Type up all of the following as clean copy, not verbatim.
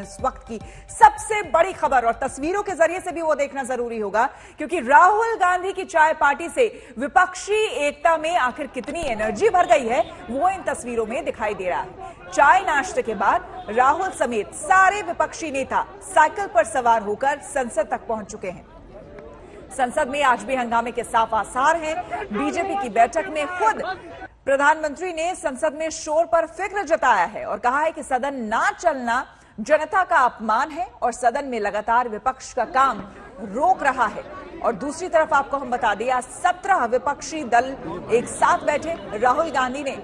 इस वक्त की सबसे बड़ी खबर, और तस्वीरों के जरिए से भी वो देखना जरूरी होगा, क्योंकि राहुल गांधी की चाय पार्टी से विपक्षी एकता में आखिर कितनी एनर्जी भर गई है वो इन तस्वीरों में दिखाई दे रहा है। चाय नाश्ते के बाद राहुल समेत सारे विपक्षी नेता साइकिल पर सवार होकर संसद तक पहुंच चुके हैं। संसद में आज भी हंगामे के साफ आसार हैं। बीजेपी की बैठक में खुद प्रधानमंत्री ने संसद में शोर पर फिक्र जताया है और कहा है कि सदन ना चलना जनता का अपमान है और सदन में लगातार विपक्ष का काम रोक रहा है। और दूसरी तरफ आपको हम बता दें, आज 17 विपक्षी दल एक साथ बैठे। राहुल गांधी ने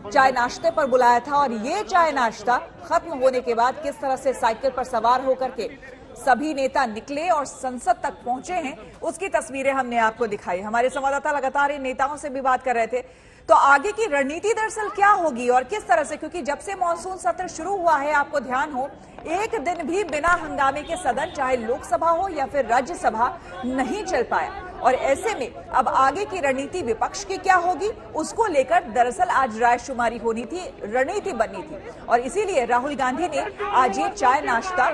चाय नाश्ते पर बुलाया था और ये चाय नाश्ता खत्म होने के बाद किस तरह से साइकिल पर सवार होकर के सभी नेता निकले और संसद तक पहुंचे हैं, उसकी तस्वीरें हमने आपको दिखाई। हमारे संवाददाता लगातार इन नेताओं से भी बात कर रहे थे। तो आगे की रणनीति दरअसल क्या होगी और किस तरह से, क्योंकि जब से मॉनसून सत्र शुरू हुआ है, आपको ध्यान हो, एक दिन भी बिना हंगामे के सदन, चाहे लोकसभा हो या फिर राज्यसभा, नहीं चल पाया। और ऐसे में अब आगे की रणनीति विपक्ष की क्या होगी, उसको लेकर दरअसल आज रायशुमारी होनी थी, रणनीति बननी थी। और इसीलिए राहुल गांधी ने आज ये चाय नाश्ता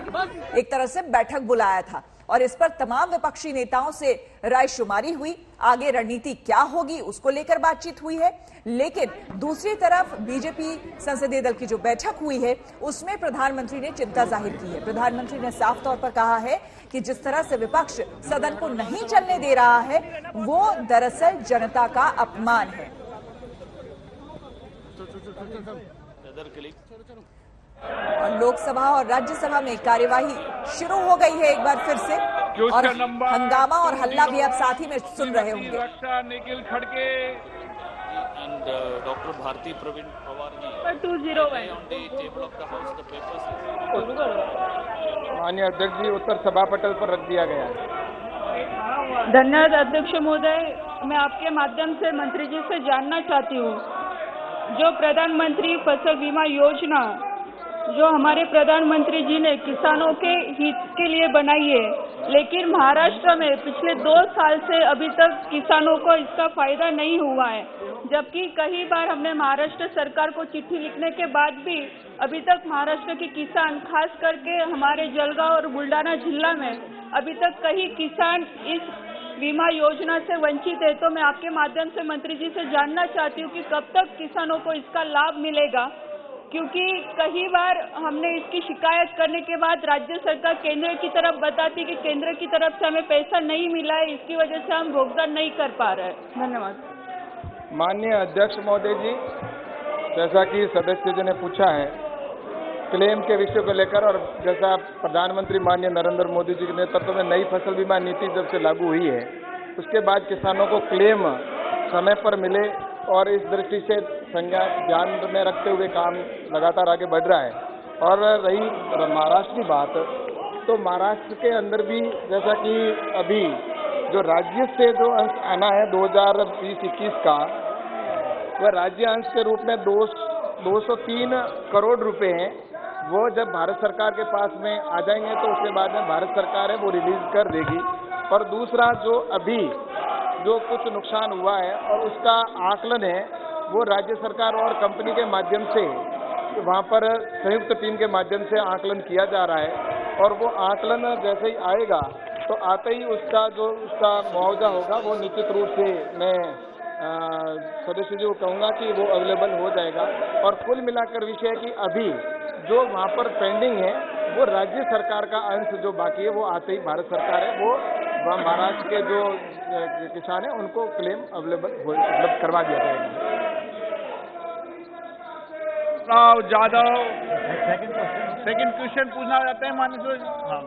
एक तरह से बैठक बुलाया था और इस पर तमाम विपक्षी नेताओं से रायशुमारी हुई। आगे रणनीति क्या होगी उसको लेकर बातचीत हुई है। लेकिन दूसरी तरफ बीजेपी संसदीय दल की जो बैठक हुई है उसमें प्रधानमंत्री ने चिंता जाहिर की है। प्रधानमंत्री ने साफ तौर पर कहा है कि जिस तरह से विपक्ष सदन को नहीं चलने दे रहा है वो दरअसल जनता का अपमान है। और लोकसभा और राज्यसभा में कार्यवाही शुरू हो गई है एक बार फिर से, और हंगामा और हल्ला भी आप साथ ही में सुन रहे होंगे। निखिल खड़गे and Dr. Bharti Praveen Pawar ji 201 on the table of the house the papers. माननीय अध्यक्ष जी, उत्तर सभा पटल पर रख दिया गया है। धन्यवाद अध्यक्ष महोदय। मैं आपके माध्यम से मंत्री जी से जानना चाहती हूँ, जो प्रधानमंत्री फसल बीमा योजना जो हमारे प्रधानमंत्री जी ने किसानों के हित के लिए बनाई है, लेकिन महाराष्ट्र में पिछले 2 साल से अभी तक किसानों को इसका फायदा नहीं हुआ है। जबकि कई बार हमने महाराष्ट्र सरकार को चिट्ठी लिखने के बाद भी अभी तक महाराष्ट्र के किसान, खास करके हमारे जलगांव और बुल्ढाना जिला में अभी तक कई किसान इस बीमा योजना से वंचित है। तो मैं आपके माध्यम से मंत्री जी से जानना चाहती हूँ कि कब तक किसानों को इसका लाभ मिलेगा, क्योंकि कई बार हमने इसकी शिकायत करने के बाद राज्य सरकार केंद्र की तरफ बताती कि केंद्र की तरफ से हमें पैसा नहीं मिला है, इसकी वजह से हम भुगतान नहीं कर पा रहे हैं। धन्यवाद। माननीय अध्यक्ष महोदय जी, जैसा कि सदस्य जी ने पूछा है क्लेम के विषय को लेकर, और जैसा प्रधानमंत्री माननीय नरेंद्र मोदी जी के नेतृत्व में नई फसल बीमा नीति जब से लागू हुई है, उसके बाद किसानों को क्लेम समय पर मिले और इस दृष्टि से संज्ञा ध्यान में रखते हुए काम लगातार आगे बढ़ रहा है। और रही महाराष्ट्र की बात, तो महाराष्ट्र के अंदर भी जैसा कि अभी जो राज्य से जो अंश आना है 2020-21 का, वह राज्य अंश के रूप में 203 करोड़ रुपए हैं। वो जब भारत सरकार के पास में आ जाएंगे तो उसके बाद में भारत सरकार है वो रिलीज कर देगी। और दूसरा जो अभी जो कुछ नुकसान हुआ है और उसका आकलन है वो राज्य सरकार और कंपनी के माध्यम से वहाँ पर संयुक्त टीम के माध्यम से आकलन किया जा रहा है। और वो आकलन जैसे ही आएगा तो आते ही उसका मुआवजा होगा वो निश्चित रूप से मैं सदस्य जी को कहूँगा कि वो अवेलेबल हो जाएगा। और कुल मिलाकर विषय कि अभी जो वहाँ पर पेंडिंग है वो राज्य सरकार का अंश जो बाकी है वो आते ही भारत सरकार है वो महाराष्ट्र के जो किसान है उनको क्लेम उपलब्ध करवा दिया जाएगा। राव जाधव सेकंड क्वेश्चन पूछना चाहते हैं माननीय। हाँ,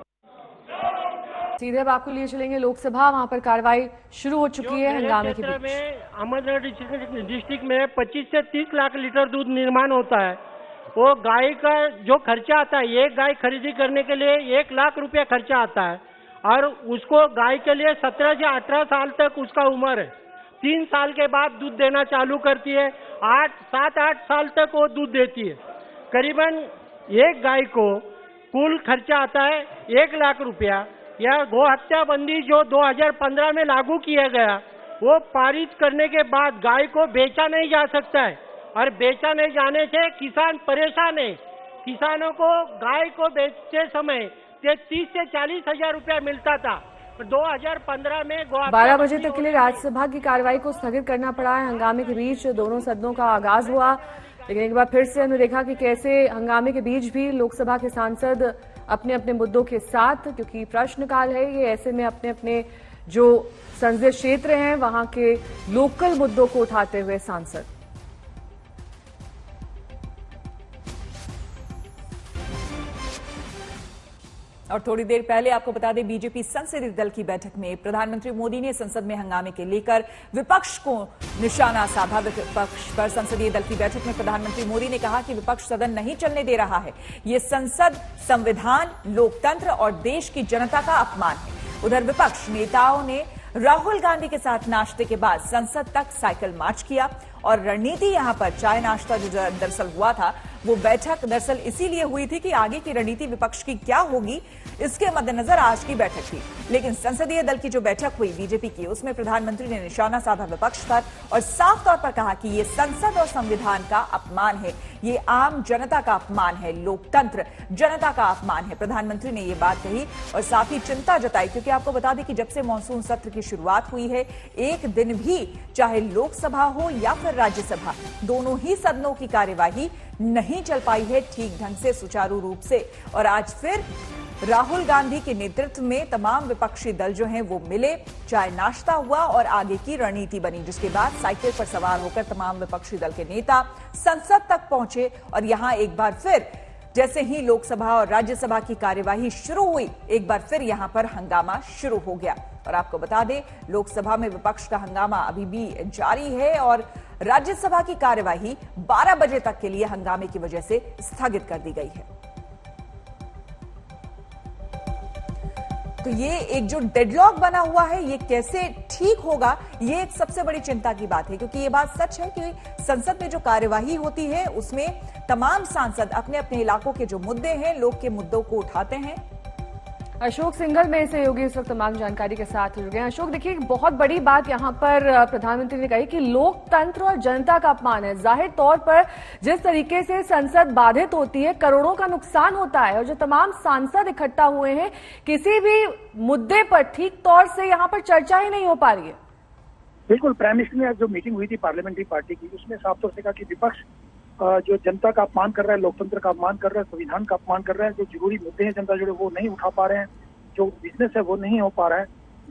सीधे अब आपको लिए चलेंगे लोकसभा, वहां पर कार्रवाई शुरू हो चुकी है हंगामे के बीच। अहमदनगर डिस्ट्रिक्ट में 25 से 30 लाख लीटर दूध निर्माण होता है। वो गाय का जो खर्चा आता है, एक गाय खरीदी करने के लिए 1 लाख रुपया खर्चा आता है और उसको गाय के लिए 17 से 18 साल तक उसका उम्र है। 3 साल के बाद दूध देना चालू करती है, 7-8 साल तक वो दूध देती है। करीबन एक गाय को कुल खर्चा आता है 1 लाख रुपया। या गौ हत्या बंदी जो 2015 में लागू किया गया, वो पारित करने के बाद गाय को बेचा नहीं जा सकता है और बेचा नहीं जाने से किसान परेशान है किसानों को गाय को बेचते समय 30 से 40 हजार रुपया मिलता था। 2015 में 12 बजे तक के लिए राज्यसभा की कार्रवाई को स्थगित करना पड़ा है। हंगामे के बीच दोनों सदनों का आगाज हुआ, लेकिन एक बार फिर से हमने देखा कि कैसे हंगामे के बीच भी लोकसभा के सांसद अपने अपने मुद्दों के साथ, क्योंकि प्रश्नकाल है ये, ऐसे में अपने अपने जो संसदीय क्षेत्र हैं वहां के लोकल मुद्दों को उठाते हुए सांसद। और थोड़ी देर पहले आपको बता दें, बीजेपी संसदीय दल की बैठक में प्रधानमंत्री मोदी ने संसद में हंगामे के लेकर विपक्ष को निशाना साधा। विपक्ष पर संसदीय दल की बैठक में प्रधानमंत्री मोदी ने कहा कि विपक्ष सदन नहीं चलने दे रहा है। ये संसद, संविधान, लोकतंत्र और देश की जनता का अपमान है। उधर विपक्ष नेताओं ने राहुल गांधी के साथ नाश्ते के बाद संसद तक साइकिल मार्च किया और रणनीति यहां पर चाय नाश्ता जो दरअसल हुआ था, वो बैठक दरअसल इसीलिए हुई थी कि आगे की रणनीति विपक्ष की क्या होगी, इसके मद्देनजर आज की बैठक थी। लेकिन संसदीय दल की जो बैठक हुई बीजेपी की, उसमें प्रधानमंत्री ने निशाना साधा विपक्ष पर और साफ तौर पर कहा कि ये संसद और संविधान का अपमान है, ये आम जनता का अपमान है, लोकतंत्र जनता का अपमान है। प्रधानमंत्री ने ये बात कही और साथ ही चिंता जताई, क्योंकि आपको बता दें कि जब से मानसून सत्र की शुरुआत हुई है, एक दिन भी चाहे लोकसभा हो या फिर राज्यसभा, दोनों ही सदनों की कार्यवाही नहीं चल पाई है ठीक ढंग से, सुचारू रूप से। और आज फिर राहुल गांधी के नेतृत्व में तमाम विपक्षी दल जो हैं वो मिले, चाय नाश्ता हुआ और आगे की रणनीति बनी, जिसके बाद साइकिल पर सवार होकर तमाम विपक्षी दल के नेता संसद तक पहुंचे और यहां एक बार फिर जैसे ही लोकसभा और राज्यसभा की कार्यवाही शुरू हुई, एक बार फिर यहां पर हंगामा शुरू हो गया। और आपको बता दें, लोकसभा में विपक्ष का हंगामा अभी भी जारी है और राज्यसभा की कार्यवाही 12 बजे तक के लिए हंगामे की वजह से स्थगित कर दी गई है। तो ये एक जो डेडलॉक बना हुआ है, ये कैसे ठीक होगा, ये एक सबसे बड़ी चिंता की बात है, क्योंकि ये बात सच है कि संसद में जो कार्यवाही होती है उसमें तमाम सांसद अपने अपने इलाकों के जो मुद्दे हैं, लोग के मुद्दों को उठाते हैं। अशोक सिंघल मेरे सहयोगी इस वक्त तमाम जानकारी के साथ जुड़ गए हैं। अशोक, देखिए बहुत बड़ी बात यहाँ पर प्रधानमंत्री ने कही कि लोकतंत्र और जनता का अपमान है। जाहिर तौर पर जिस तरीके से संसद बाधित होती है, करोड़ों का नुकसान होता है और जो तमाम सांसद इकट्ठा हुए हैं, किसी भी मुद्दे पर ठीक तौर से यहाँ पर चर्चा ही नहीं हो पा रही है। बिल्कुल, प्राइम मिनिस्टर ने आज जो मीटिंग हुई थी पार्लियामेंट्री पार्टी की, उसमें साफ तौर से कहा कि विपक्ष जो जनता का अपमान कर रहा है, लोकतंत्र का अपमान कर रहा है, संविधान का अपमान कर रहा है, जो जरूरी मुद्दे हैं जनता जुड़े वो नहीं उठा पा रहे हैं, जो बिजनेस है वो नहीं हो पा रहा है।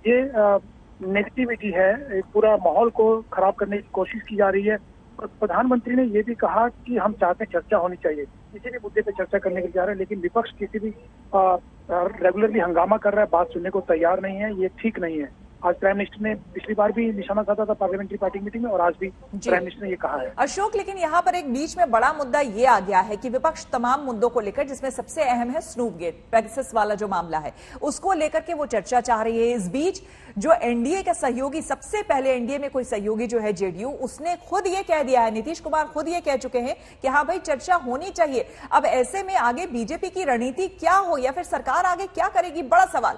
ये नेगेटिविटी है, एक पूरा माहौल को खराब करने की कोशिश की जा रही है। और प्रधानमंत्री ने ये भी कहा कि हम चाहते हैं चर्चा होनी चाहिए, किसी भी मुद्दे पे चर्चा करने के लिए जा रहे हैं, लेकिन विपक्ष किसी भी रेगुलरली हंगामा कर रहा है, बात सुनने को तैयार नहीं है, ये ठीक नहीं है। आज प्राइम मिनिस्टर ने पिछली बार भी निशाना साधा था पार्लियामेंट्री पार्टी मीटिंग में और आज भी प्राइम मिनिस्टर ने ये कहा है। अशोक, लेकिन यहाँ पर एक बीच में बड़ा मुद्दा ये आ गया है कि विपक्ष तमाम मुद्दों को लेकर, जिसमें सबसे अहम है स्नूप गेट पेगासस वाला जो मामला है, उसको लेकर के वो चर्चा चाह रही है। इस बीच जो एनडीए का सहयोगी, सबसे पहले एनडीए में कोई सहयोगी जो है जेडीयू, उसने खुद ये कह दिया है, नीतीश कुमार खुद ये कह चुके हैं कि हाँ भाई चर्चा होनी चाहिए। अब ऐसे में आगे बीजेपी की रणनीति क्या हो या फिर सरकार आगे क्या करेगी, बड़ा सवाल।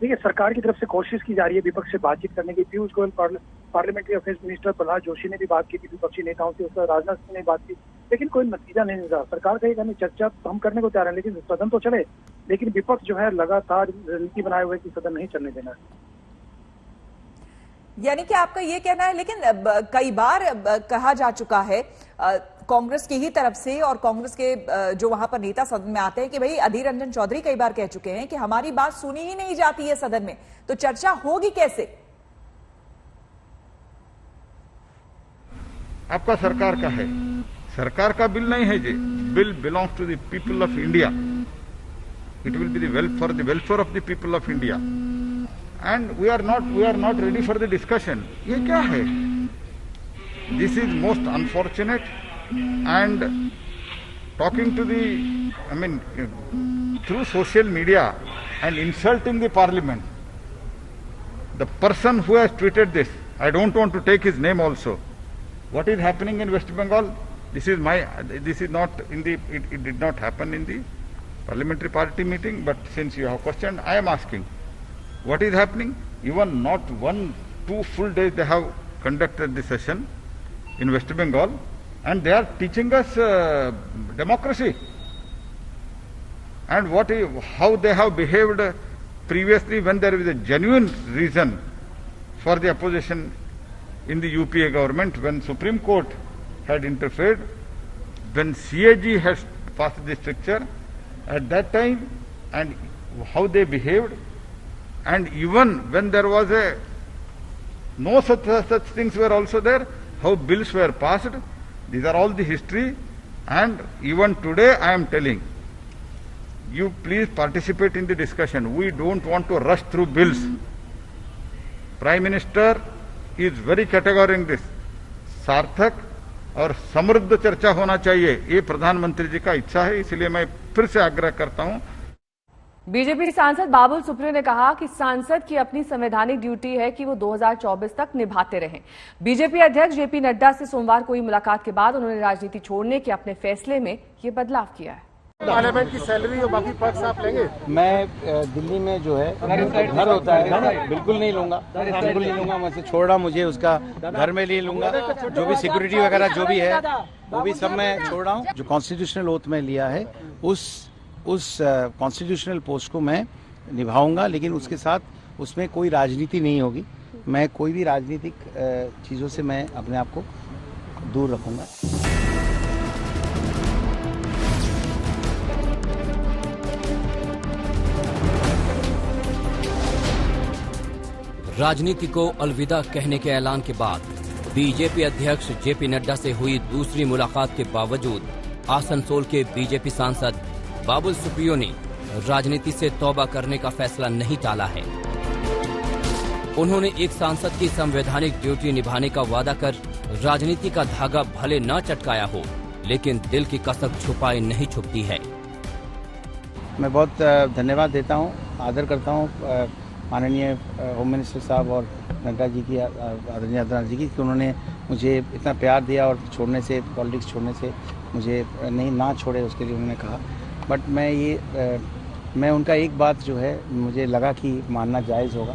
देखिए, सरकार की तरफ से कोशिश की जा रही है विपक्ष से बातचीत करने की। Piyush Goyal parliamentary affairs minister Prahlad Joshi ने भी बात की थी विपक्षी नेताओं से, उसका राजनाथ सिंह ने बात की, लेकिन कोई नतीजा नहीं निकला। सरकार कहेगा हमें चर्चा हम करने को तैयार है, लेकिन सदन तो चले, लेकिन विपक्ष जो है लगातार रणनीति बनाए हुए कि सदन नहीं चलने देना है। यानी कि आपका ये कहना है, लेकिन कई बार कहा जा चुका है कांग्रेस की ही तरफ से और कांग्रेस के जो वहां पर नेता सदन में आते हैं कि भाई अधीर रंजन चौधरी कई बार कह चुके हैं कि हमारी बात सुनी ही नहीं जाती है सदन में, तो चर्चा होगी कैसे? आपका सरकार का है, सरकार का बिल नहीं है जी, bill belongs to the people of India, it will be for the welfare of the people of India and we are not ready for the discussion. ये क्या है? This is most unfortunate and talking to through social media and insulting the parliament. The person who has tweeted this, I don't want to take his name also. What is happening in West Bengal? This is not in the, it did not happen in the parliamentary party meeting, but since you have questioned, I am asking. What is happening? Even not 1-2 full days they have conducted the session in West Bengal and they are teaching us democracy. and how they have behaved previously when there is a genuine reason for the opposition in the UPA government, when Supreme Court had interfered, when CAG has passed the stricture at that time, and how they behaved, and even when there was no such things were also there, how bills were passed. These are all the history, and even today I am telling you, please participate in the discussion. We don't want to rush through bills. Prime Minister is very categorical in this. सार्थक और समृद्ध चर्चा होना चाहिए, ये प्रधानमंत्री जी का इच्छा है, इसलिए मैं फिर से आग्रह करता हूं। बीजेपी सांसद बाबुल सुप्रियो ने कहा कि सांसद की अपनी संवैधानिक ड्यूटी है कि वो 2024 तक निभाते रहें। बीजेपी अध्यक्ष जेपी नड्डा से सोमवार को हुई मुलाकात के बाद उन्होंने राजनीति छोड़ने के अपने फैसले में ये बदलाव किया है। पार्लियामेंट की सैलरी और बाकी पर्क्स आप लेंगे? मैं दिल्ली में जो है घर होता है, बिल्कुल नहीं लूंगा, बिल्कुल नहीं लूंगा। मैं से छोड़ रहा, मुझे उसका घर में ले लूंगा, जो भी सिक्योरिटी वगैरह जो भी है वो भी सब मैं छोड़ रहा हूँ। जो कॉन्स्टिट्यूशनल ओथ में लिया है उस कॉन्स्टिट्यूशनल पोस्ट को मैं निभाऊंगा, लेकिन उसके साथ उसमें कोई राजनीति नहीं होगी। मैं कोई भी राजनीतिक चीज़ों से मैं अपने आप को दूर रखूंगा। राजनीति को अलविदा कहने के ऐलान के बाद बीजेपी अध्यक्ष जेपी नड्डा से हुई दूसरी मुलाकात के बावजूद आसनसोल के बीजेपी सांसद बाबुल सुप्रियो ने राजनीति से तौबा करने का फैसला नहीं टाला है। उन्होंने एक सांसद की संवैधानिक ड्यूटी निभाने का वादा कर राजनीति का धागा भले न चटकाया हो, लेकिन दिल की कसक छुपाए नहीं छुपती है। मैं बहुत धन्यवाद देता हूँ, आदर करता हूँ माननीय होम मिनिस्टर साहब और नड्डा जी की, आदरणीय आदित्यनाथ जी की, कि उन्होंने मुझे इतना प्यार दिया और छोड़ने से, पॉलिटिक्स छोड़ने से मुझे ना छोड़े, उसके लिए उन्होंने कहा। बट मैं उनका एक बात जो है मुझे लगा कि मानना जायज़ होगा।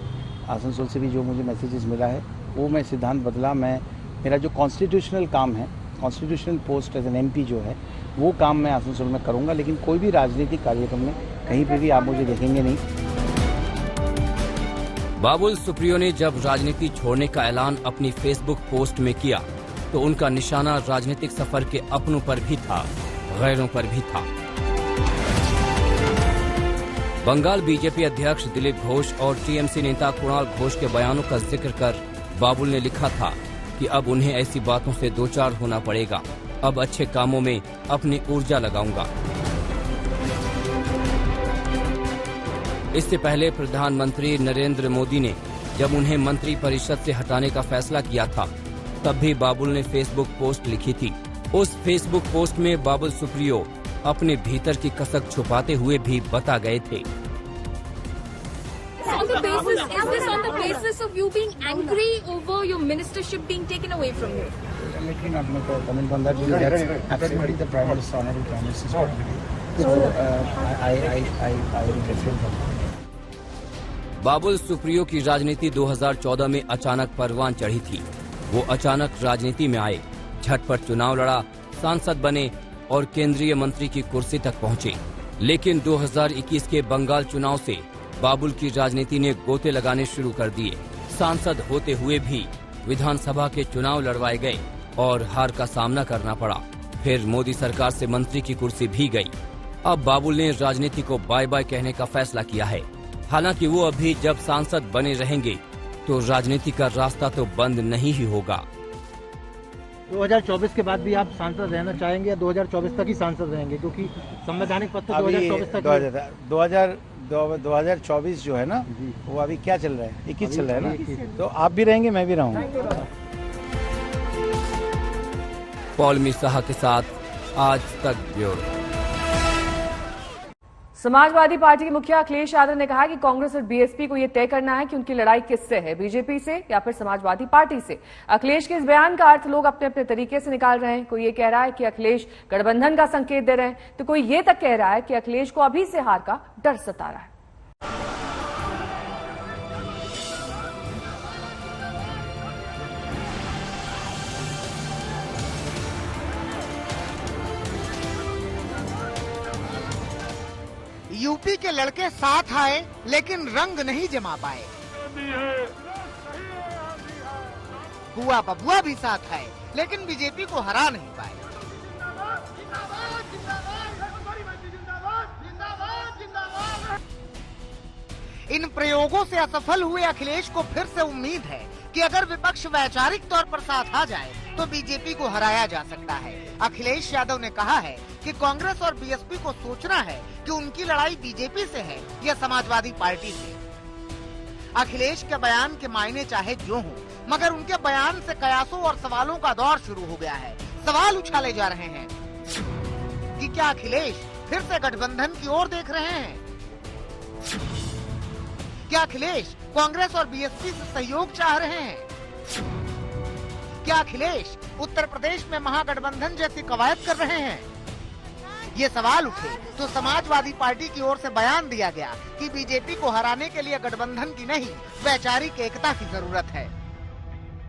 आसनसोल से भी जो मुझे मैसेजेस मिला है वो मैं सिद्धांत बदला। मेरा जो कॉन्स्टिट्यूशनल काम है, constitutional post as an MP जो है, वो काम मैं आसनसोल में करूँगा, लेकिन कोई भी राजनीतिक कार्यक्रम में कहीं पर भी आप मुझे देखेंगे नहीं। बाबुल सुप्रियो ने जब राजनीति छोड़ने का ऐलान अपनी फेसबुक पोस्ट में किया तो उनका निशाना राजनीतिक सफर के अपनों पर भी था, गैरों पर भी था। बंगाल बीजेपी अध्यक्ष दिलीप घोष और टीएमसी नेता कुणाल घोष के बयानों का जिक्र कर बाबुल ने लिखा था कि अब उन्हें ऐसी बातों से दो चार होना पड़ेगा, अब अच्छे कामों में अपनी ऊर्जा लगाऊंगा। इससे पहले प्रधानमंत्री नरेंद्र मोदी ने जब उन्हें मंत्री परिषद से हटाने का फैसला किया था, तब भी बाबुल ने फेसबुक पोस्ट लिखी थी। उस फेसबुक पोस्ट में बाबुल सुप्रियो अपने भीतर की कसक छुपाते हुए भी बता गए थे। बाबुल सुप्रियो की राजनीति 2014 में अचानक परवान चढ़ी थी। वो अचानक राजनीति में आए, झटपट चुनाव लड़ा, सांसद बने और केंद्रीय मंत्री की कुर्सी तक पहुंचे। लेकिन 2021 के बंगाल चुनाव से बाबुल की राजनीति ने गोते लगाने शुरू कर दिए। सांसद होते हुए भी विधानसभा के चुनाव लड़वाए गए और हार का सामना करना पड़ा। फिर मोदी सरकार से मंत्री की कुर्सी भी गई। अब बाबुल ने राजनीति को बाय बाय कहने का फैसला किया है। हालांकि वो अभी जब सांसद बने रहेंगे तो राजनीति का रास्ता तो बंद नहीं ही होगा। 2024 के बाद भी आप सांसद रहना चाहेंगे या 2024 तक ही सांसद रहेंगे? क्योंकि संवैधानिक पद तो 2024 तक 2024 जो है ना, वो अभी क्या चल रहा है, 21 चल रहा है ना, तो आप भी रहेंगे, मैं भी रहूंगा। पॉल मिर्साहा के साथ आज तक ब्यूरो। समाजवादी पार्टी के मुखिया अखिलेश यादव ने कहा कि कांग्रेस और बीएसपी को यह तय करना है कि उनकी लड़ाई किससे है, बीजेपी से या फिर समाजवादी पार्टी से। अखिलेश के इस बयान का अर्थ लोग अपने अपने तरीके से निकाल रहे हैं। कोई ये कह रहा है कि अखिलेश गठबंधन का संकेत दे रहे हैं, तो कोई ये तक कह रहा है कि अखिलेश को अभी से हार का डर सता रहा है। यूपी के लड़के साथ आए लेकिन रंग नहीं जमा पाए। बुआ बबुआ भी साथ आए लेकिन बीजेपी को हरा नहीं पाए। इन प्रयोगों से असफल हुए अखिलेश को फिर से उम्मीद है कि अगर विपक्ष वैचारिक तौर पर साथ आ जाए तो बीजेपी को हराया जा सकता है। अखिलेश यादव ने कहा है कि कांग्रेस और बीएसपी को सोचना है कि उनकी लड़ाई बीजेपी से है या समाजवादी पार्टी से। अखिलेश के बयान के मायने चाहे जो हों, मगर उनके बयान से कयासों और सवालों का दौर शुरू हो गया है। सवाल उछाले जा रहे हैं कि क्या अखिलेश फिर से गठबंधन की ओर देख रहे हैं? क्या अखिलेश कांग्रेस और बीएसपी से सहयोग चाह रहे हैं? क्या अखिलेश उत्तर प्रदेश में महागठबंधन जैसी कवायद कर रहे हैं? ये सवाल उठे तो समाजवादी पार्टी की ओर से बयान दिया गया कि बीजेपी को हराने के लिए गठबंधन की नहीं, वैचारिक एकता की जरूरत है।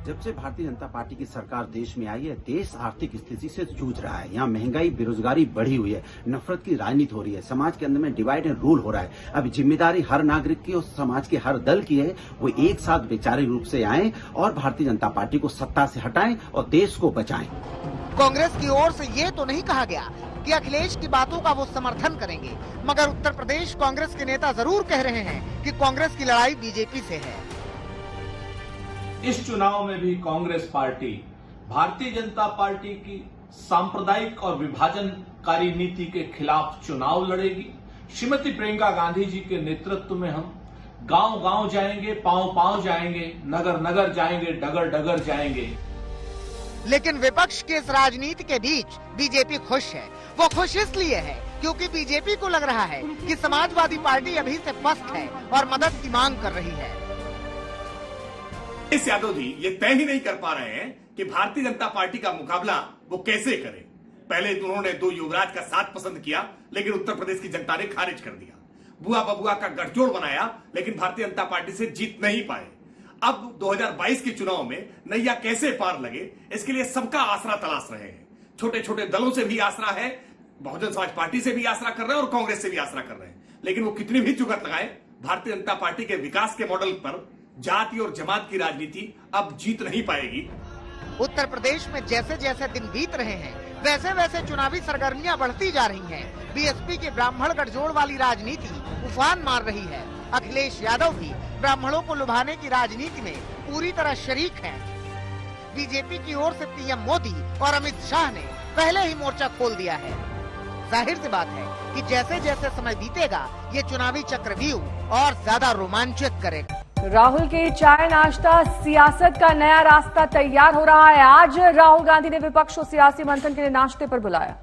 जब से भारतीय जनता पार्टी की सरकार देश में आई है, देश आर्थिक स्थिति से जूझ रहा है। यहाँ महंगाई, बेरोजगारी बढ़ी हुई है, नफरत की राजनीति हो रही है, समाज के अंदर में डिवाइड एंड रूल हो रहा है। अब जिम्मेदारी हर नागरिक की और समाज के हर दल की है, वो एक साथ वैचारिक रूप से आए और भारतीय जनता पार्टी को सत्ता से हटाएं और देश को बचाएं। कांग्रेस की ओर से ये तो नहीं कहा गया कि अखिलेश की बातों का वो समर्थन करेंगे, मगर उत्तर प्रदेश कांग्रेस के नेता जरूर कह रहे हैं कि कांग्रेस की लड़ाई बीजेपी से है। इस चुनाव में भी कांग्रेस पार्टी भारतीय जनता पार्टी की सांप्रदायिक और विभाजनकारी नीति के खिलाफ चुनाव लड़ेगी। श्रीमती प्रियंका गांधी जी के नेतृत्व में हम गांव-गांव जाएंगे, पांव-पांव जाएंगे, नगर-नगर जाएंगे, डगर-डगर जाएंगे। लेकिन विपक्ष की इस राजनीति के बीच बीजेपी खुश है। वो खुश इसलिए है क्योंकि बीजेपी को लग रहा है कि समाजवादी पार्टी अभी से पस्त है और मदद की मांग कर रही है। अखिलेश यादव जी ये तय ही नहीं कर पा रहे हैं कि भारतीय जनता पार्टी का मुकाबला वो कैसे करें। पहले तो उन्होंने 2 युवराज का साथ पसंद किया, लेकिन उत्तर प्रदेश की जनता ने खारिज कर दिया। बुआ बबुआ का गठजोड़ बनाया, लेकिन भारतीय जनता पार्टी से जीत नहीं पाए। अब 2022 के चुनाव में नैया कैसे पार लगे, इसके लिए सबका आसरा तलाश रहे हैं। छोटे छोटे दलों से भी आसरा है, बहुजन समाज पार्टी से भी आसरा कर रहे हैं और कांग्रेस से भी आसरा कर रहे हैं। लेकिन वो कितनी भी जुगत लगाए, भारतीय जनता पार्टी के विकास के मॉडल पर जाति और जमात की राजनीति अब जीत नहीं पाएगी। उत्तर प्रदेश में जैसे जैसे दिन बीत रहे हैं, वैसे वैसे चुनावी सरगर्मियां बढ़ती जा रही हैं। बीएसपी के ब्राह्मण गठजोड़ वाली राजनीति उफान मार रही है। अखिलेश यादव भी ब्राह्मणों को लुभाने की राजनीति में पूरी तरह शरीक हैं। बीजेपी की ओर से पीएम मोदी और अमित शाह ने पहले ही मोर्चा खोल दिया है। जाहिर सी बात है कि जैसे जैसे समय बीतेगा, ये चुनावी चक्रव्यूह और ज्यादा रोमांचित करेगा। राहुल के चाय नाश्ता सियासत का नया रास्ता तैयार हो रहा है। आज राहुल गांधी ने विपक्ष को सियासी मंथन के लिए नाश्ते पर बुलाया।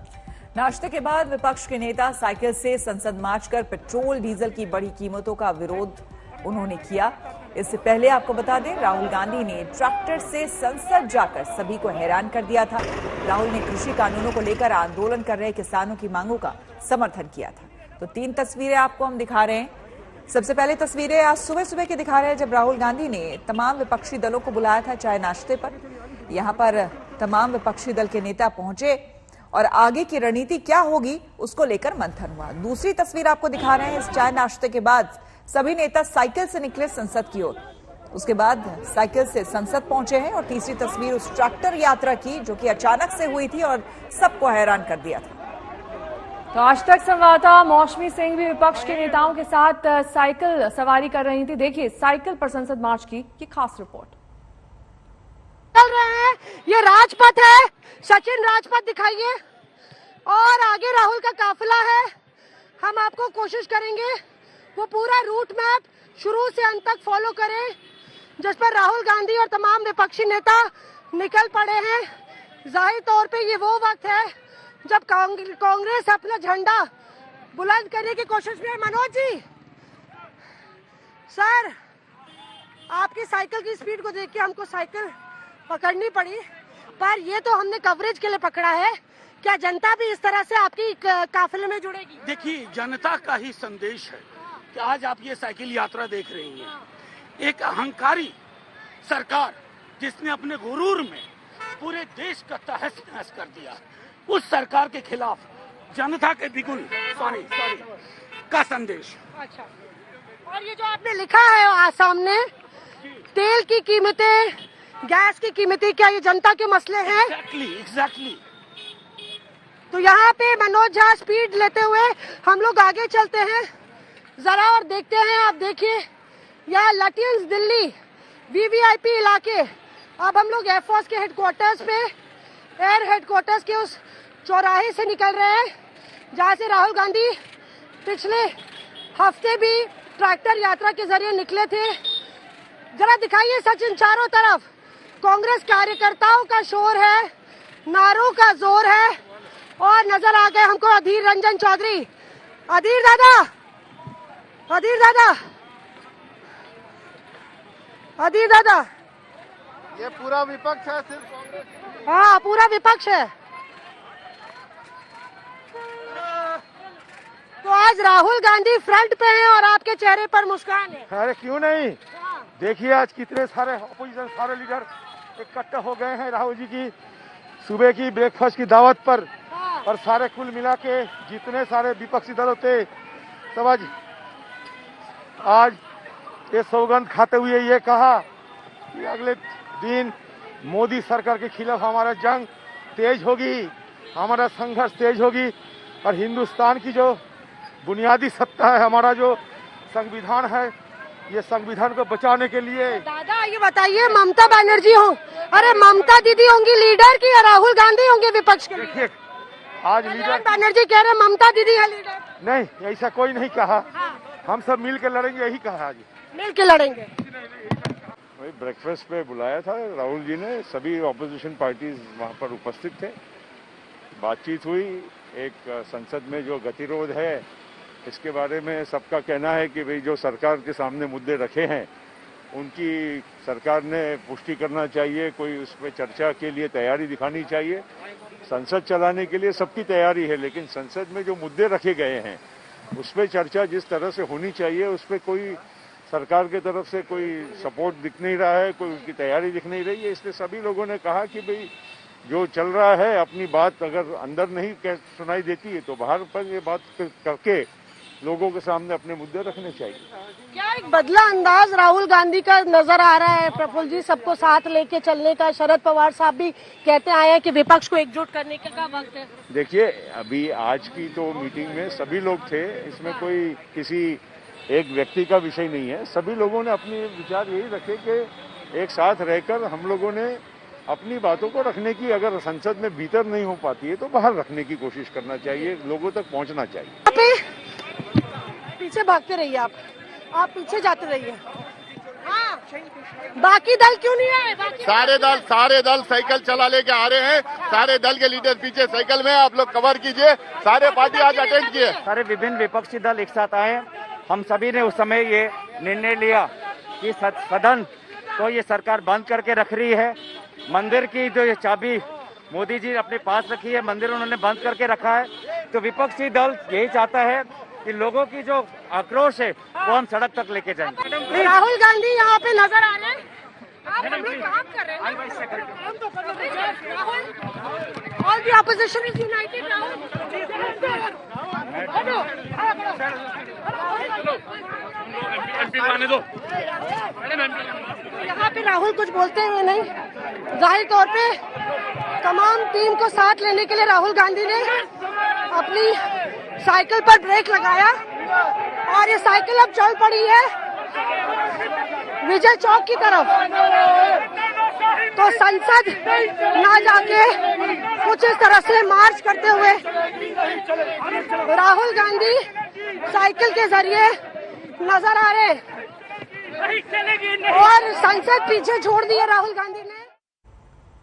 नाश्ते के बाद विपक्ष के नेता साइकिल से संसद मार्च कर पेट्रोल डीजल की बढ़ी कीमतों का विरोध उन्होंने किया। इससे पहले आपको बता दें, राहुल गांधी ने ट्रैक्टर से संसद जाकर सभी को हैरान कर दिया था। राहुल ने कृषि कानूनों को लेकर आंदोलन कर रहे किसानों की मांगों का समर्थन किया था। तो 3 तस्वीरें आपको हम दिखा रहे हैं। सबसे पहले तस्वीरें आज सुबह सुबह की दिखा रहे हैं, जब राहुल गांधी ने तमाम विपक्षी दलों को बुलाया था चाय नाश्ते पर। यहां पर तमाम विपक्षी दल के नेता पहुंचे और आगे की रणनीति क्या होगी उसको लेकर मंथन हुआ। दूसरी तस्वीर आपको दिखा रहे हैं, इस चाय नाश्ते के बाद सभी नेता साइकिल से निकले संसद की ओर। उसके बाद साइकिल से संसद पहुंचे हैं। और तीसरी तस्वीर उस ट्रैक्टर यात्रा की जो कि अचानक से हुई थी और सबको हैरान कर दिया था। तो आज तक संवाददाता मौसमी सिंह भी विपक्ष के नेताओं के साथ साइकिल सवारी कर रही थी। देखिए साइकिल पर संसद मार्च की ये खास रिपोर्ट। चल रहे हैं, ये राजपथ है, सचिन राजपथ दिखाइए, और आगे राहुल का काफिला है। हम आपको कोशिश करेंगे वो पूरा रूट मैप शुरू से अंत तक फॉलो करें, जिस पर राहुल गांधी और तमाम विपक्षी नेता निकल पड़े हैं। जाहिर तौर पे ये वो वक्त है जब कांग्रेस अपना झंडा बुलंद करने की कोशिश में। मनोज जी, सर, आपकी साइकिल की स्पीड को देख के हमको साइकिल पकड़नी पड़ी, पर ये तो हमने कवरेज के लिए पकड़ा है। क्या जनता भी इस तरह से आपकी काफिले में जुड़ेगी? देखिए, जनता का ही संदेश है कि आज आप ये साइकिल यात्रा देख रही हैं। एक अहंकारी सरकार जिसने अपने गुरूर में पूरे देश का तहस नहस कर दिया, उस सरकार के खिलाफ जनता के बिगुल का संदेश। अच्छा, और ये जो आपने लिखा है सामने, तेल की कीमतें, गैस की कीमतें, क्या ये जनता के मसले हैं? एग्जैक्टली। तो यहाँ पे मनोज झा स्पीड लेते हुए, हम लोग आगे चलते हैं जरा और देखते हैं। आप देखिए यहाँ लटियंस दिल्ली वीवीआईपी इलाके। अब हम लोग एयरफोर्स के हेडक्वार्टर्स पे, एयर हेडक्वार्टर्स के उस चौराहे से निकल रहे हैं जहाँ से राहुल गांधी पिछले हफ्ते भी ट्रैक्टर यात्रा के जरिए निकले थे। जरा दिखाइए सचिन, चारों तरफ कांग्रेस कार्यकर्ताओं का शोर है, नारों का जोर है, और नजर आ गए हमको अधीर रंजन चौधरी। अधीर दादा, अधीर दादा, अधीर दादा, ये पूरा विपक्ष है, सिर्फ कांग्रेस? हाँ, पूरा विपक्ष है। तो आज राहुल गांधी फ्रंट पे हैं और आपके चेहरे पर मुस्कान है। अरे क्यों नहीं, देखिए आज कितने सारे अपोजिशन, सारे लीडर इकट्ठा हो गए हैं राहुल जी की सुबह की ब्रेकफास्ट की दावत पर। और सारे कुल मिला के जितने सारे विपक्षी दल थे सब आज ये सौगंध खाते हुए ये कहा कि अगले दिन मोदी सरकार के खिलाफ हमारा जंग तेज होगी, हमारा संघर्ष तेज होगी, और हिंदुस्तान की जो बुनियादी सत्ता है, हमारा जो संविधान है, ये संविधान को बचाने के लिए। दादा ये बताइए, ममता बनर्जी हो, अरे ममता दीदी होंगी लीडर की, राहुल गांधी होंगे विपक्ष के? देखिए आज लीडर बनर्जी कह रहे ममता दीदी है लीडर। नहीं, ऐसा कोई नहीं कहा। हम सब मिल के लड़ेंगे, यही कहा आज। मिल के लड़ेंगे। वही ब्रेकफास्ट पे बुलाया था राहुल जी ने, सभी ऑपोजिशन पार्टीज वहाँ पर उपस्थित थे, बातचीत हुई। एक संसद में जो गतिरोध है इसके बारे में सबका कहना है कि भाई जो सरकार के सामने मुद्दे रखे हैं उनकी सरकार ने पुष्टि करना चाहिए, कोई उस पर चर्चा के लिए तैयारी दिखानी चाहिए। संसद चलाने के लिए सबकी तैयारी है, लेकिन संसद में जो मुद्दे रखे गए हैं उस पर चर्चा जिस तरह से होनी चाहिए उस पर कोई सरकार की तरफ से कोई सपोर्ट दिख नहीं रहा है, कोई उनकी तैयारी दिख नहीं रही है। इसलिए सभी लोगों ने कहा कि भाई जो चल रहा है अपनी बात अगर अंदर नहीं सुनाई देती है तो बाहर पर ये बात करके लोगों के सामने अपने मुद्दे रखने चाहिए। क्या एक बदला अंदाज राहुल गांधी का नजर आ रहा है प्रफुल्ल जी, सबको साथ लेके चलने का? शरद पवार साहब भी कहते आए हैं कि विपक्ष को एकजुट करने का वक्त है। देखिए अभी आज की तो मीटिंग में सभी लोग थे, इसमें कोई किसी एक व्यक्ति का विषय नहीं है। सभी लोगों ने अपने विचार यही रखे कि एक साथ रहकर हम लोगों ने अपनी बातों को रखने की, अगर संसद में भीतर नहीं हो पाती है तो बाहर रखने की कोशिश करना चाहिए, लोगों तक पहुंचना चाहिए। पीछे भागते रहिए, आप पीछे जाते रहिए। हाँ, बाकी दल क्यों नहीं आए? सारे दल साइकिल चला लेके आ रहे हैं, सारे दल के लीडर पीछे साइकिल में, आप लोग कवर कीजिए। सारे पार्टी आज अटेंड किए, सारे विभिन्न विपक्षी दल एक साथ आए। हम सभी ने उस समय ये निर्णय लिया कि सदन को ये सरकार बंद करके रख रही है। मंदिर की जो ये चाबी मोदी जी अपने पास रखी है, मंदिर उन्होंने बंद करके रखा है। तो विपक्षी दल यही चाहता है कि लोगों की जो आक्रोश है वो हम सड़क तक लेके जाएंगे। राहुल गांधी यहाँ पे नजर आ रहे हैं, आप हम लोग काम कर रहे हैं। All the opposition is United. यहाँ पे राहुल कुछ बोलते हुए नहीं, जाहिर तौर पे तमाम टीम को साथ लेने के लिए राहुल गांधी ने अपनी साइकिल पर ब्रेक लगाया और ये साइकिल अब चल पड़ी है विजय चौक की तरफ। तो संसद ना जाके कुछ इस तरह से मार्च करते हुए राहुल गांधी साइकिल के जरिए नजर आ रहे और संसद पीछे छोड़ दिया राहुल गांधी ने।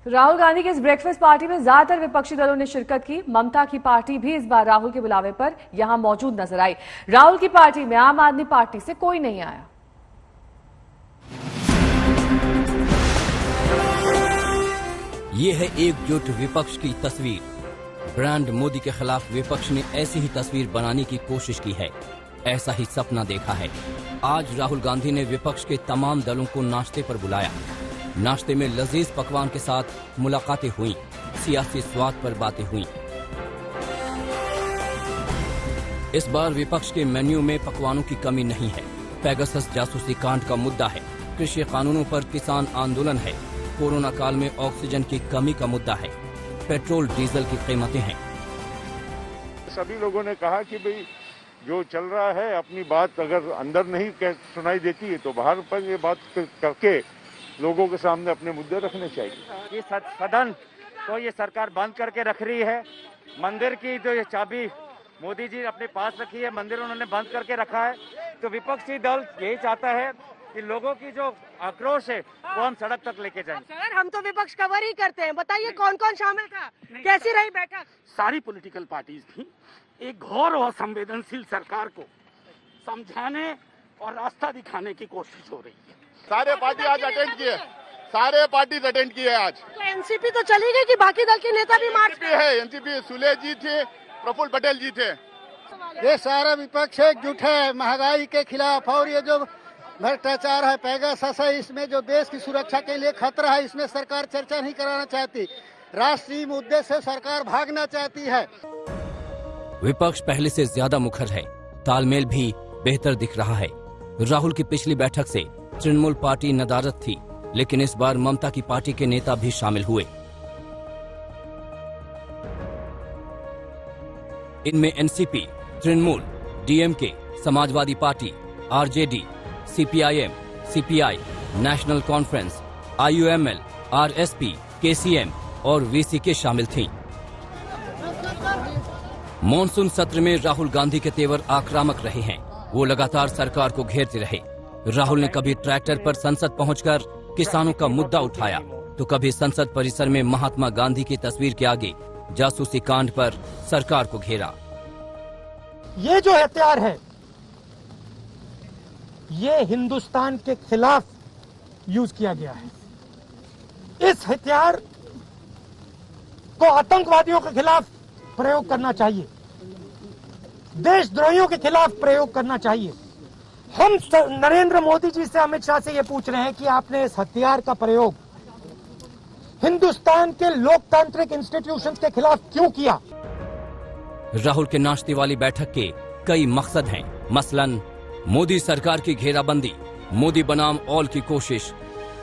राहुल गांधी के इस ब्रेकफास्ट पार्टी में ज्यादातर विपक्षी दलों ने शिरकत की। ममता की पार्टी भी इस बार राहुल के बुलावे पर यहां मौजूद नजर आई। राहुल की पार्टी में आम आदमी पार्टी से कोई नहीं आया। ये है एकजुट विपक्ष की तस्वीर। ब्रांड मोदी के खिलाफ विपक्ष ने ऐसी ही तस्वीर बनाने की कोशिश की है, ऐसा ही सपना देखा है। आज राहुल गांधी ने विपक्ष के तमाम दलों को नाश्ते पर बुलाया। नाश्ते में लजीज पकवान के साथ मुलाकातें हुई, सियासी स्वाद पर बातें हुई। इस बार विपक्ष के मेन्यू में पकवानों की कमी नहीं है। पेगासस जासूसी कांड का मुद्दा है, कृषि कानूनों पर किसान आंदोलन है, कोरोना काल में ऑक्सीजन की कमी का मुद्दा है, पेट्रोल डीजल की कीमतें हैं। सभी लोगों ने कहा कि भाई जो चल रहा है, अपनी बात अगर अंदर नहीं सुनाई देती है तो बाहर पर ये बात करके लोगों के सामने अपने मुद्दे रखने चाहिए। ये सदन तो ये सरकार बंद करके रख रही है। मंदिर की जो ये चाबी मोदी जी अपने पास रखी है, मंदिर उन्होंने बंद करके रखा है। तो विपक्षी दल यही चाहता है कि लोगों की जो आक्रोश है वो हम सड़क तक लेके जाएं। सर, हम तो विपक्ष कवर ही करते हैं, बताइए कौन कौन शामिल था, कैसी रही बैठक? सारी पॉलिटिकल पार्टीज थी। एक घोर और संवेदनशील सरकार को समझाने और रास्ता दिखाने की कोशिश हो रही है। सारे पार्टी आज अटेंड किए, सारे पार्टीज अटेंड किए आज। तो एनसीपी तो चली गई कि बाकी दल के नेता भी मार्च पे है? एनसीपी सुले जी थे, प्रफुल्ल पटेल जी थे। ये सारा विपक्ष एकजुट है महंगाई के खिलाफ, और ये जो भ्रष्टाचार है, पेगासस है, इसमें जो देश की सुरक्षा के लिए खतरा है, इसमें सरकार चर्चा नहीं कराना चाहती। राष्ट्रीय मुद्दे से सरकार भागना चाहती है। विपक्ष पहले से ज्यादा मुखर है, तालमेल भी बेहतर दिख रहा है। राहुल की पिछली बैठक से तृणमूल पार्टी नदारद थी, लेकिन इस बार ममता की पार्टी के नेता भी शामिल हुए। इनमें NCP, Trinamool, DMK, Samajwadi party, RJD, CPIM, CPI, national conference, IUML, RSP, KCM और वीसीके शामिल थीं। मॉनसून सत्र में राहुल गांधी के तेवर आक्रामक रहे हैं। वो लगातार सरकार को घेरते रहे। राहुल ने कभी ट्रैक्टर पर संसद पहुंचकर किसानों का मुद्दा उठाया, तो कभी संसद परिसर में महात्मा गांधी की तस्वीर के आगे जासूसी कांड पर सरकार को घेरा। ये जो हथियार है ये हिंदुस्तान के खिलाफ यूज किया गया है। इस हथियार को आतंकवादियों के खिलाफ प्रयोग करना चाहिए, देशद्रोहियों के खिलाफ प्रयोग करना चाहिए। हम नरेंद्र मोदी जी से, अमित शाह से ये पूछ रहे हैं कि आपने इस हथियार का प्रयोग हिंदुस्तान के लोकतांत्रिक इंस्टीट्यूशन के खिलाफ क्यों किया? राहुल के नाश्ते वाली बैठक के कई मकसद हैं, मसलन मोदी सरकार की घेराबंदी, मोदी बनाम ऑल की कोशिश,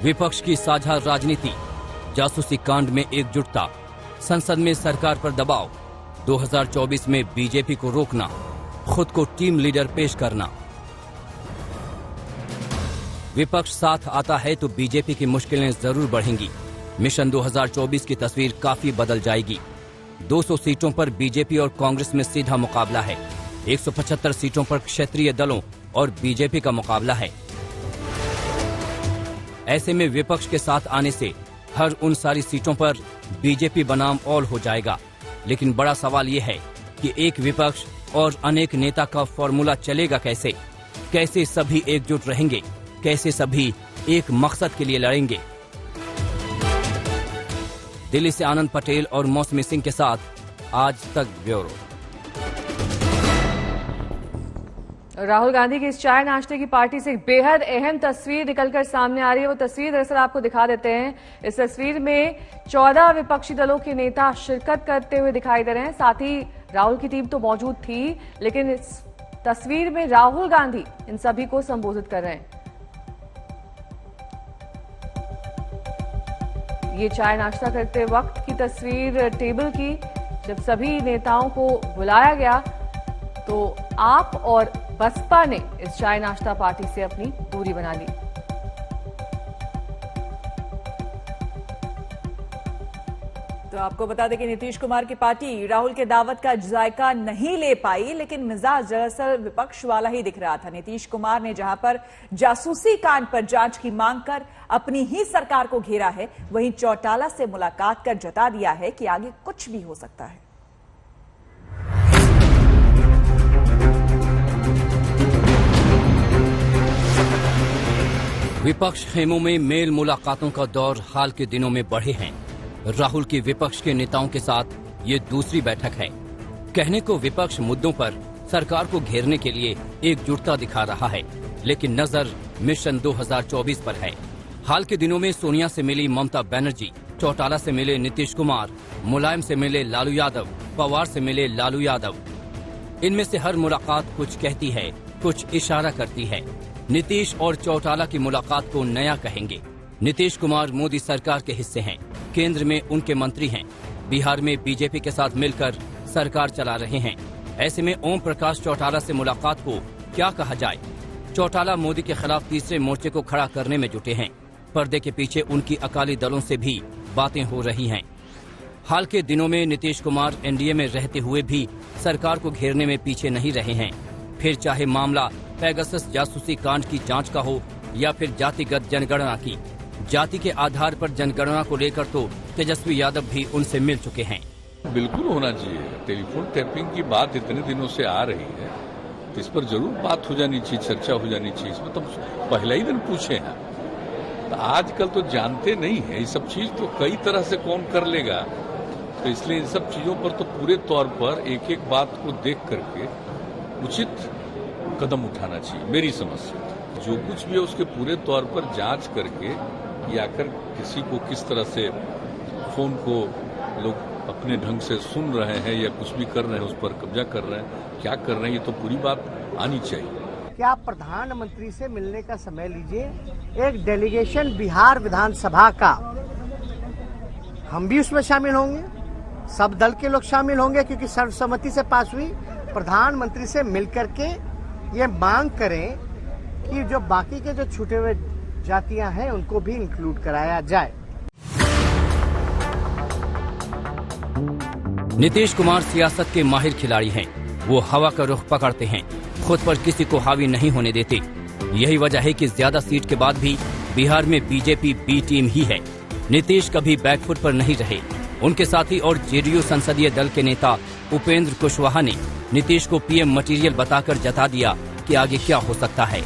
विपक्ष की साझा राजनीति, जासूसी कांड में एकजुटता, संसद में सरकार पर दबाव, 2024 में बीजेपी को रोकना, खुद को टीम लीडर पेश करना। विपक्ष साथ आता है तो बीजेपी की मुश्किलें जरूर बढ़ेंगी। मिशन 2024 की तस्वीर काफी बदल जाएगी। 200 सीटों पर बीजेपी और कांग्रेस में सीधा मुकाबला है। 175 सीटों पर क्षेत्रीय दलों और बीजेपी का मुकाबला है। ऐसे में विपक्ष के साथ आने से हर उन सारी सीटों पर बीजेपी बनाम ऑल हो जाएगा। लेकिन बड़ा सवाल ये है कि एक विपक्ष और अनेक नेता का फॉर्मूला चलेगा कैसे? कैसे सभी एकजुट रहेंगे? कैसे सभी एक मकसद के लिए लड़ेंगे? दिल्ली से आनंद पटेल और मौसमी सिंह के साथ आज तक ब्यूरो। राहुल गांधी की इस चाय नाश्ते की पार्टी से एक बेहद अहम तस्वीर निकलकर सामने आ रही है। वो तस्वीर दरअसल आपको दिखा देते हैं। इस तस्वीर में 14 विपक्षी दलों के नेता शिरकत करते हुए दिखाई दे रहे हैं। साथ ही राहुल की टीम तो मौजूद थी, लेकिन इस तस्वीर में राहुल गांधी इन सभी को संबोधित कर रहे हैं। ये चाय नाश्ता करते वक्त की तस्वीर टेबल की, जब सभी नेताओं को बुलाया गया तो आप और बसपा ने इस चाय नाश्ता पार्टी से अपनी दूरी बना ली। तो आपको बता दें कि नीतीश कुमार की पार्टी राहुल के दावत का जायका नहीं ले पाई, लेकिन मिजाज दरअसल विपक्ष वाला ही दिख रहा था। नीतीश कुमार ने जहां पर जासूसी कांड पर जांच की मांग कर अपनी ही सरकार को घेरा है, वहीं चौटाला से मुलाकात कर जता दिया है कि आगे कुछ भी हो सकता है। विपक्ष खेमों में मेल मुलाकातों का दौर हाल के दिनों में बढ़े हैं। राहुल की विपक्ष के नेताओं के साथ ये दूसरी बैठक है। कहने को विपक्ष मुद्दों पर सरकार को घेरने के लिए एकजुटता दिखा रहा है, लेकिन नजर मिशन 2024 पर है। हाल के दिनों में सोनिया से मिली ममता बनर्जी, चौटाला से मिले नीतीश कुमार, मुलायम से मिले लालू यादव, पवार से मिले लालू यादव। इनमें से हर मुलाकात कुछ कहती है, कुछ इशारा करती है। नीतीश और चौटाला की मुलाकात को नया कहेंगे। नीतीश कुमार मोदी सरकार के हिस्से हैं, केंद्र में उनके मंत्री हैं, बिहार में बीजेपी के साथ मिलकर सरकार चला रहे हैं। ऐसे में ओम प्रकाश चौटाला से मुलाकात को क्या कहा जाए? चौटाला मोदी के खिलाफ तीसरे मोर्चे को खड़ा करने में जुटे हैं। पर्दे के पीछे उनकी अकाली दलों से भी बातें हो रही हैं। हाल के दिनों में नीतीश कुमार एनडीए में रहते हुए भी सरकार को घेरने में पीछे नहीं रहे हैं। फिर चाहे मामला पेगासस जासूसी कांड की जांच का हो या फिर जातिगत जनगणना की, जाति के आधार पर जनगणना को लेकर तो तेजस्वी यादव भी उनसे मिल चुके हैं। बिल्कुल होना चाहिए। टेलीफोन टैपिंग की बात इतने दिनों से आ रही है, तो इस पर जरूर बात हो जानी चाहिए, चर्चा हो जानी चाहिए। इसमें तो पहला ही दिन पूछे हैं। तो आजकल तो जानते नहीं है ये सब चीज, तो कई तरह से कौन कर लेगा। तो इसलिए इन सब चीजों पर तो पूरे तौर पर एक एक बात को देख करके उचित कदम उठाना चाहिए। मेरी समझ से जो कुछ भी है उसके पूरे तौर पर जांच करके या कर किसी को किस तरह से फोन को लोग अपने ढंग से सुन रहे हैं या कुछ भी कर रहे हैं, उस पर कब्जा कर रहे हैं, क्या कर रहे हैं, ये तो पूरी बात आनी चाहिए। क्या आप प्रधानमंत्री से मिलने का समय लीजिए। एक डेलीगेशन बिहार विधानसभा का, हम भी उसमें शामिल होंगे, सब दल के लोग शामिल होंगे, क्योंकि सर्वसम्मति से पास हुई। प्रधानमंत्री से मिलकर के ये मांग करें कि जो बाकी के जो छूटे हुए जातियां हैं उनको भी इंक्लूड कराया जाए। नीतीश कुमार सियासत के माहिर खिलाड़ी हैं। वो हवा का रुख पकड़ते हैं, खुद पर किसी को हावी नहीं होने देते। यही वजह है कि ज्यादा सीट के बाद भी बिहार में बीजेपी बी टीम ही है। नीतीश कभी बैकफुट पर नहीं रहे। उनके साथी और जेडीयू संसदीय दल के नेता उपेंद्र कुशवाहा ने नीतीश को पीएम मटेरियल बताकर जता दिया कि आगे क्या हो सकता है।